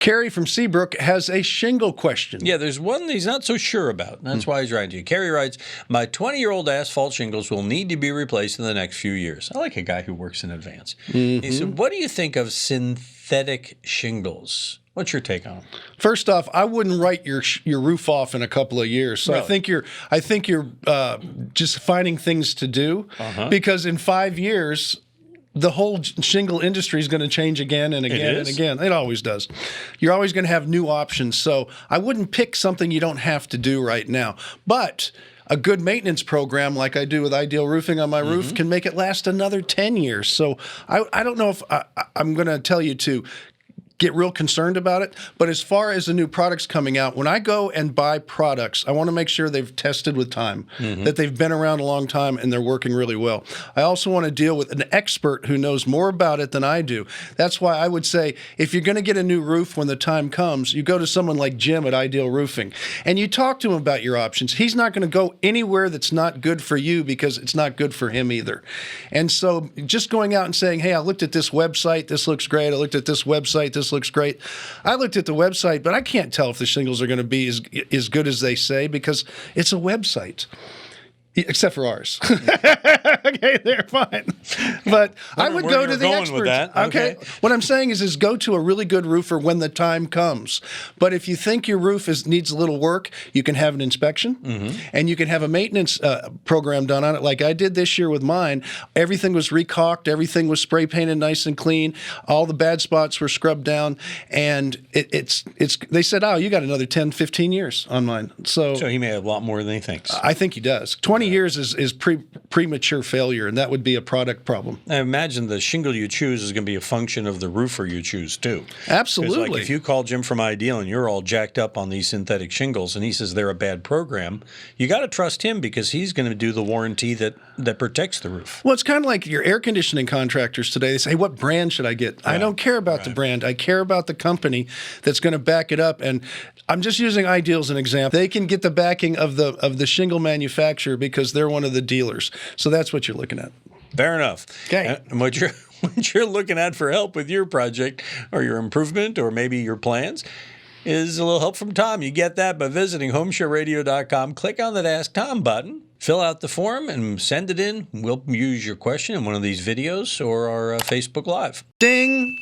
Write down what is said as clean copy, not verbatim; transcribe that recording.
Kerry from Seabrook has a shingle question. Yeah, there's one he's not so sure about. That's why he's writing to you. Kerry writes, my 20-year-old asphalt shingles will need to be replaced in the next few years. I like a guy who works in advance. He said, what do you think of synthetic shingles? What's your take on them? First off, I wouldn't write your roof off in a couple of years. So Really? I think you're just finding things to do because in 5 years, the whole shingle industry is going to change again and again and again. It always does. You're always going to have new options. So I wouldn't pick something you don't have to do right now. But a good maintenance program like I do with Ideal Roofing on my roof can make it last another 10 years. So I don't know if I'm going to tell you to get real concerned about it. But as far as the new products coming out, when I go and buy products, I want to make sure they've tested with time, that they've been around a long time and they're working really well. I also want to deal with an expert who knows more about it than I do. That's why I would say if you're going to get a new roof when the time comes, you go to someone like Jim at Ideal Roofing and you talk to him about your options. He's not going to go anywhere that's not good for you because it's not good for him either. And so just going out and saying, hey, I looked at this website, this looks great. I looked at this website, this looks great. I looked at the website, but I can't tell if the shingles are going to be as good as they say because it's a website. Except for ours. Okay, they're fine. But I would go to the experts. With that. Okay. What I'm saying is go to a really good roofer when the time comes. But if you think your roof needs a little work, you can have an inspection and you can have a maintenance program done on it like I did this year with mine. Everything was recaulked. Everything was spray painted nice and clean. All the bad spots were scrubbed down. And they said, oh, you got another 10, 15 years on mine. So he may have a lot more than he thinks. I think he does. 20 years is premature failure, and that would be a product problem. I imagine the shingle you choose is going to be a function of the roofer you choose, too. Absolutely. Like if you call Jim from Ideal and you're all jacked up on these synthetic shingles and he says they're a bad program, you got to trust him because he's going to do the warranty that protects the roof. Well, it's kind of like your air conditioning contractors today. They say, hey, what brand should I get? I don't care about the brand. I care about the company that's going to back it up. And I'm just using Ideal as an example. They can get the backing of the shingle manufacturer because they're one of the dealers. So that's what you're looking at. Fair enough. Okay. And what you're looking at for help with your project or your improvement or maybe your plans is a little help from Tom. You get that by visiting HomeShowRadio.com. Click on that Ask Tom button, fill out the form, and send it in. We'll use your question in one of these videos or our Facebook Live. Ding!